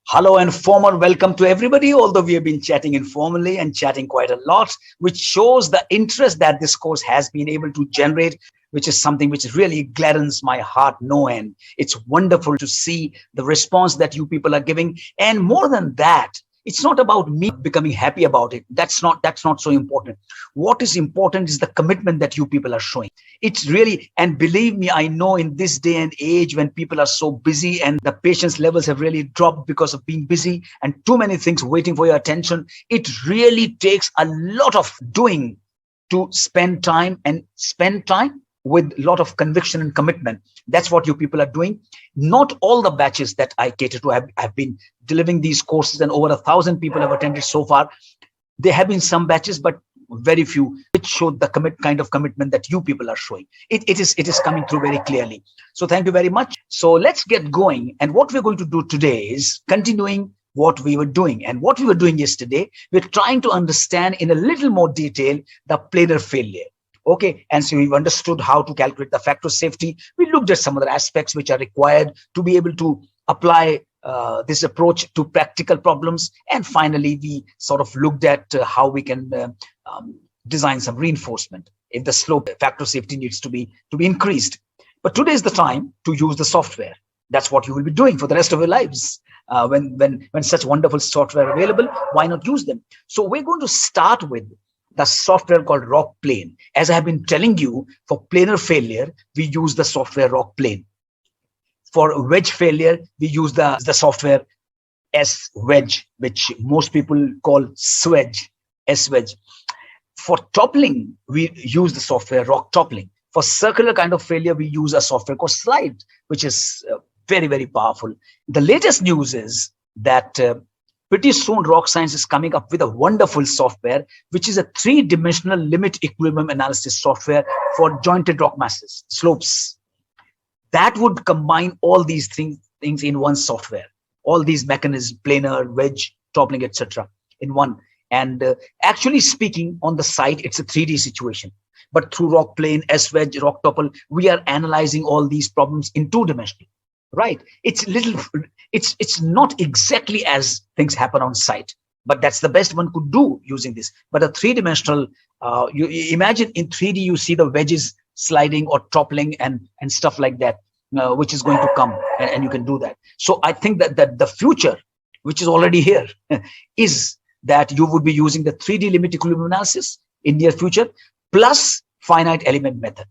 Hello and formal welcome to everybody, although we have been chatting informally and chatting quite a lot, which shows the interest that this course has been able to generate, which is something which really gladdens my heart no end. It's wonderful to see the response that you people are giving. And more than that, it's not about me becoming happy about it. That's not so important. What is important is the commitment that you people are showing. It's really, and believe me, I know in this day and age when people are so busy and the patience levels have really dropped because of being busy and too many things waiting for your attention, it really takes a lot of doing to spend time with a lot of conviction and commitment. That's what you people are doing. Not all the batches that I cater to have been delivering these courses, and over 1,000 people have attended so far. There have been some batches, but very few, which showed the kind of commitment that you people are showing. It is coming through very clearly. So thank you very much. So let's get going. And what we're going to do today is continuing what we were doing. And what we were doing yesterday, we're trying to understand in a little more detail the planar failure. Okay, and so we've understood how to calculate the factor of safety. We looked at some other aspects which are required to be able to apply this approach to practical problems. And finally, we sort of looked at how we can design some reinforcement if the slope factor of safety needs to be increased. But today is the time to use the software. That's what you will be doing for the rest of your lives. When such wonderful software are available, why not use them? So we're going to start with the software called Rockplane. As I have been telling you, for planar failure, we use the software Rockplane. For wedge failure, we use the software S-Wedge, which most people call SWedge, S-Wedge. For toppling, we use the software Rock Toppling. For circular kind of failure, we use a software called Slide, which is very, very powerful. The latest news is that pretty soon Rock Science is coming up with a wonderful software, which is a three-dimensional limit equilibrium analysis software for jointed rock masses, slopes. That would combine all these things in one software, all these mechanisms, planar, wedge, toppling, etc. in one. And actually speaking, on the site, it's a 3D situation. But through Rockplane, S-Wedge, Rock Topple, we are analyzing all these problems in two-dimensional. Right? It's not exactly as things happen on site, but that's the best one could do using this. But a three-dimensional, you imagine in 3D, you see the wedges sliding or toppling and stuff like that, which is going to come, and you can do that. So I think that the future, which is already here, is that you would be using the 3D limit equilibrium analysis in near future, plus finite element method.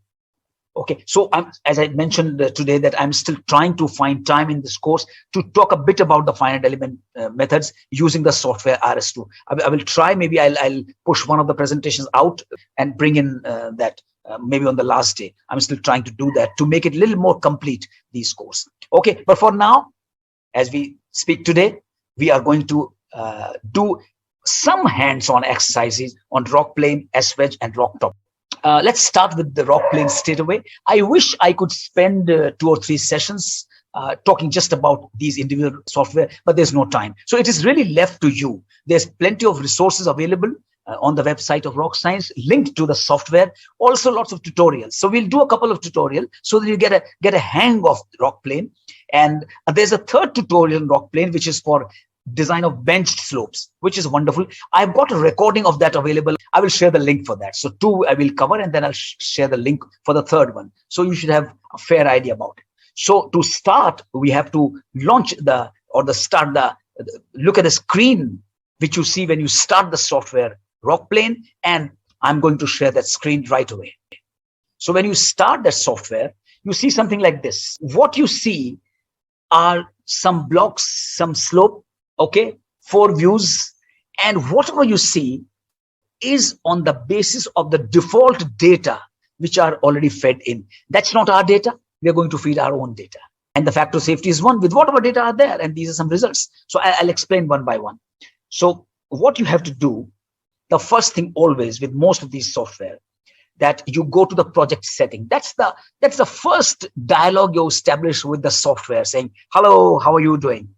Okay, so as I mentioned today, that I'm still trying to find time in this course to talk a bit about the finite element methods using the software RS2. I will try, maybe I'll push one of the presentations out and bring in that maybe on the last day. I'm still trying to do that to make it a little more complete, these course. Okay, but for now, as we speak today, we are going to do some hands-on exercises on Rockplane, S-Wedge, and Rock Top. Let's start with the Rockplane straight away. I wish I could spend 2 or 3 sessions talking just about these individual software, but there's no time. So it is really left to you. There's plenty of resources available on the website of Rock Science, linked to the software, also lots of tutorials. So we'll do a couple of tutorials so that you get a hang of Rockplane. And there's a third tutorial in Rockplane, which is for design of benched slopes, which is wonderful. I've got a recording of that available. I will share the link for that. So 2 I will cover, and then I'll share the link for the third one. So you should have a fair idea about it. So to start, we have to launch look at the screen, which you see when you start the software Rockplane, and I'm going to share that screen right away. So when you start that software, you see something like this. What you see are some blocks, some slope, okay, 4 views, and whatever you see is on the basis of the default data which are already fed in. That's not our data. We are going to feed our own data, and the factor of safety is one with whatever data are there, and these are some results. So I'll explain one by one. So what you have to do, the first thing always with most of these software, that you go to the project setting. That's the first dialogue you establish with the software, saying, hello, how are you doing?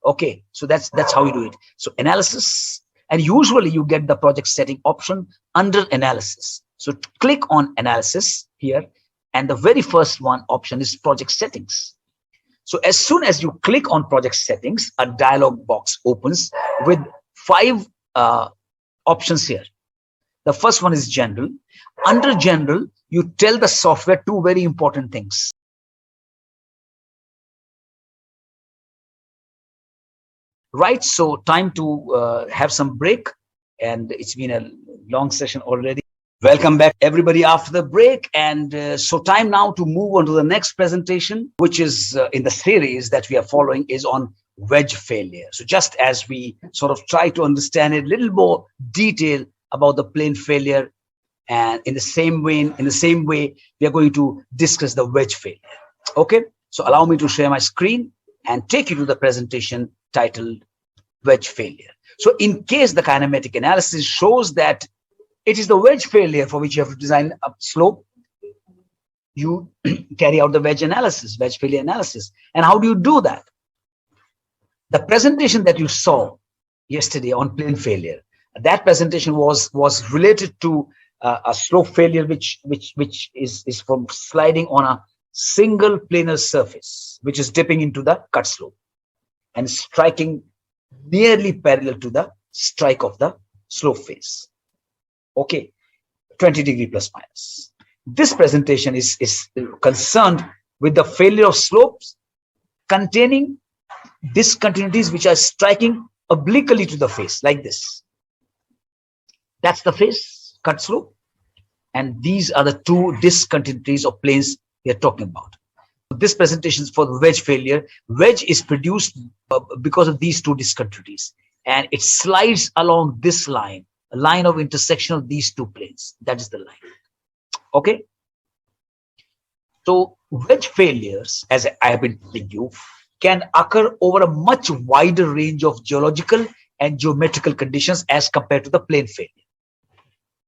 Okay, so that's how you do it. So analysis, and usually you get the project setting option under analysis. So click on analysis here, and the very first one option is project settings. So as soon as you click on project settings, a dialog box opens with 5 options here. The first one is general. Under general, you tell the software 2 very important things. Right, so time to have some break, and it's been a long session already. Welcome back everybody after the break, and so time now to move on to the next presentation, which is in the series that we are following, is on wedge failure. So just as we sort of try to understand it a little more detail about the plane failure, and in the same way we are going to discuss the wedge failure. Okay, so allow me to share my screen and take you to the presentation titled wedge failure. So in case the kinematic analysis shows that it is the wedge failure for which you have to design a slope, you carry out the wedge failure analysis. And how do you do that? The presentation that you saw yesterday on plane failure, that presentation was related to a slope failure which is from sliding on a single planar surface, which is dipping into the cut slope and striking nearly parallel to the strike of the slope face. Okay, 20 degree plus minus. This presentation is concerned with the failure of slopes containing discontinuities which are striking obliquely to the face like this. That's the face cut slope, and these are the 2 discontinuities of planes we are talking about. This presentation is for the wedge failure. Wedge is produced because of these 2 discontinuities, and it slides along this line, a line of intersection of these 2 planes. That is the line. Okay. So wedge failures, as I have been telling you, can occur over a much wider range of geological and geometrical conditions as compared to the plane failure.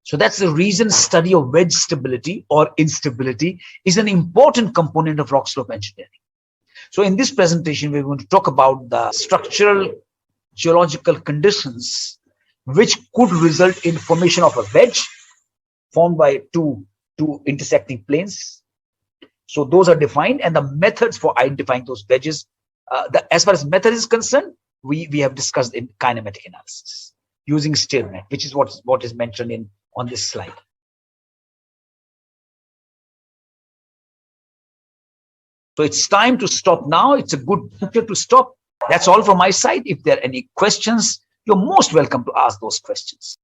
So that's the reason study of wedge stability or instability is an important component of rock slope engineering. So in this presentation, we're going to talk about the structural geological conditions which could result in formation of a wedge formed by two intersecting planes. So those are defined, and the methods for identifying those wedges, as far as method is concerned, we have discussed in kinematic analysis using Spearmint, which is what is mentioned on this slide. So it's time to stop now. It's a good time to stop. That's all from my side. If there are any questions, you're most welcome to ask those questions.